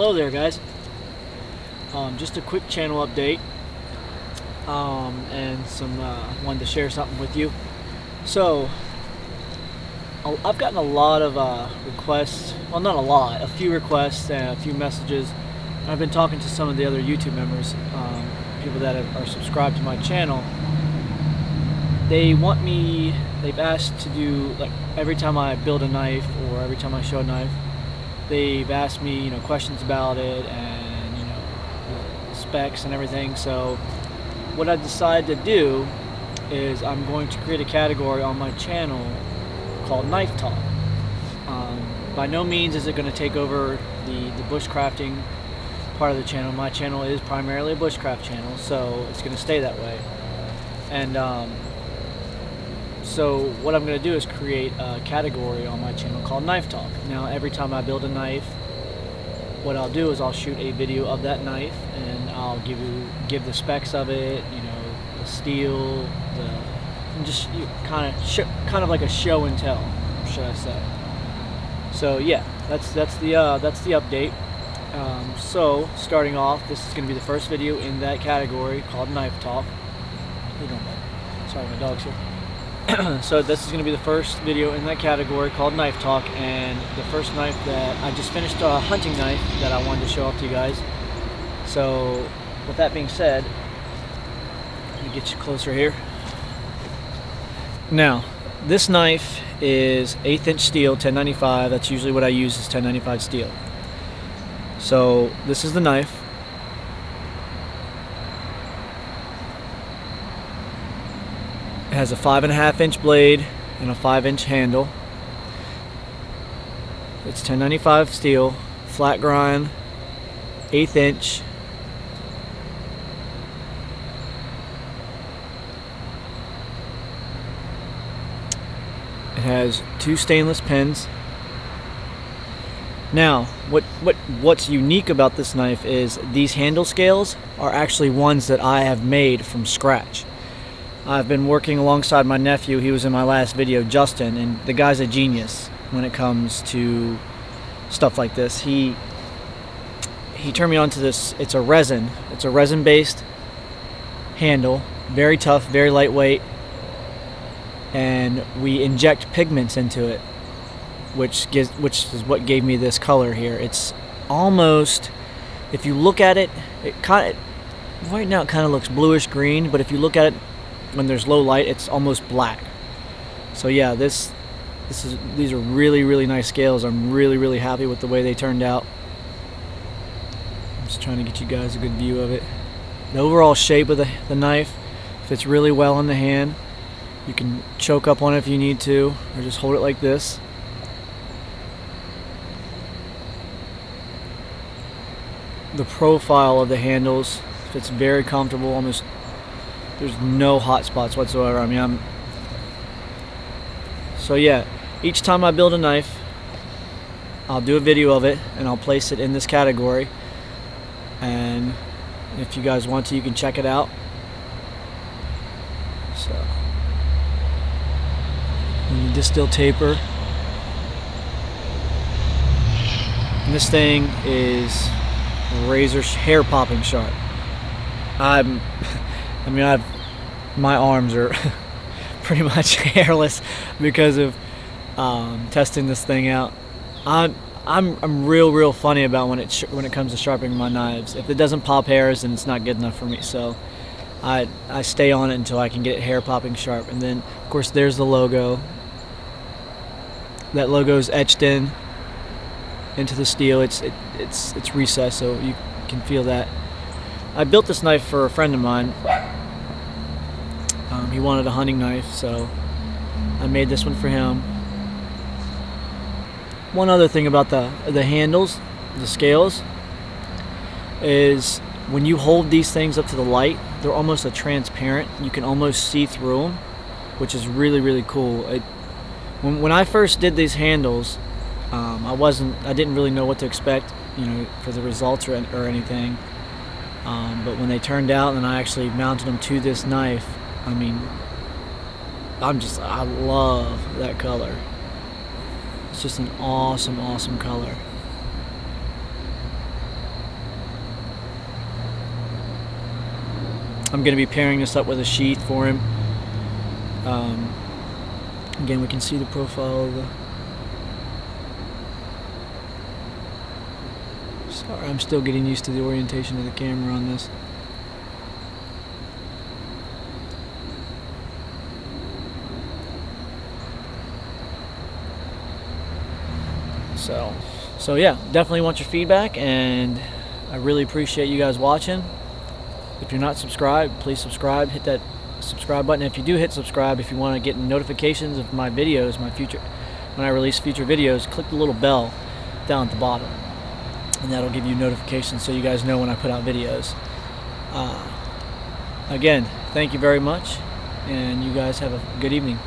Hello there, guys. Just a quick channel update, and wanted to share something with you. So I've gotten a lot of requests. Well, not a lot, a few requests and a few messages. I've been talking to some of the other YouTube members, people that are subscribed to my channel. They've asked to do, like, every time I build a knife or every time I show a knife, they've asked me, questions about it and, specs and everything. So what I decided to do is I'm going to create a category on my channel called Knife Talk. By no means is it going to take over the bushcrafting part of the channel. My channel is primarily a bushcraft channel, so it's going to stay that way. And so what I'm going to do is create a category on my channel called Knife Talk. Now, every time I build a knife, what I'll do is I'll shoot a video of that knife, and I'll give the specs of it, the steel, kind of like a show and tell, should I say? So yeah, that's the update. So starting off, this is going to be the first video in that category called Knife Talk. Sorry, my dog's here. So this is going to be the first video in that category called Knife Talk, and the first knife that I just finished, a hunting knife that I wanted to show off to you guys. So with that being said, let me get you closer here. Now, this knife is 1/8 inch steel, 1095. That's usually what I use, is 1095 steel. So this is the knife. It has a 5.5 inch blade and a 5 inch handle. It's 1095 steel, flat grind, 1/8 inch. It has 2 stainless pins. Now, what's unique about this knife is these handle scales are actually ones that I have made from scratch. I've been working alongside my nephew. He was in my last video, Justin, and the guy's a genius when it comes to stuff like this. He turned me on to this. It's a resin-based handle, very tough, very lightweight, and we inject pigments into it, which is what gave me this color here. It's almost, if you look at it, right now it kind of looks bluish green, but if you look at it when there's low light, it's almost black. So yeah, these are really nice scales. I'm really happy with the way they turned out. I'm just trying to get you guys a good view of it. The overall shape of the knife fits really well in the hand. You can choke up on it if you need to, or just hold it like this. The profile of the handles fits very comfortable. Almost there's no hot spots whatsoever. I mean, so yeah, each time I build a knife, I'll do a video of it and I'll place it in this category, and if you guys want to, you can check it out. So the distill taper, and this thing is razor hair popping sharp. My arms are pretty much hairless because of testing this thing out. I'm real funny about when it comes to sharpening my knives. If it doesn't pop hairs, then it's not good enough for me. So I stay on it until I can get it hair popping sharp. And then of course there's the logo. That logo is etched into the steel. It's recessed, so you can feel that. I built this knife for a friend of mine. He wanted a hunting knife, so I made this one for him. One other thing about the handles, the scales, is when you hold these things up to the light, they're almost transparent. You can almost see through them, which is really cool. When I first did these handles, I didn't really know what to expect, for the results or anything. But when they turned out and I actually mounted them to this knife, I mean, I love that color. It's just an awesome color. I'm going to be pairing this up with a sheath for him. Again, we can see the profile of the... Sorry, I'm still getting used to the orientation of the camera on this. So yeah, definitely want your feedback, and I really appreciate you guys watching. If you're not subscribed, please subscribe. Hit that subscribe button. If you do hit subscribe, if you want to get notifications of my videos, when I release future videos, click the little bell down at the bottom, and that'll give you notifications so you guys know when I put out videos. Again, thank you very much, and you guys have a good evening.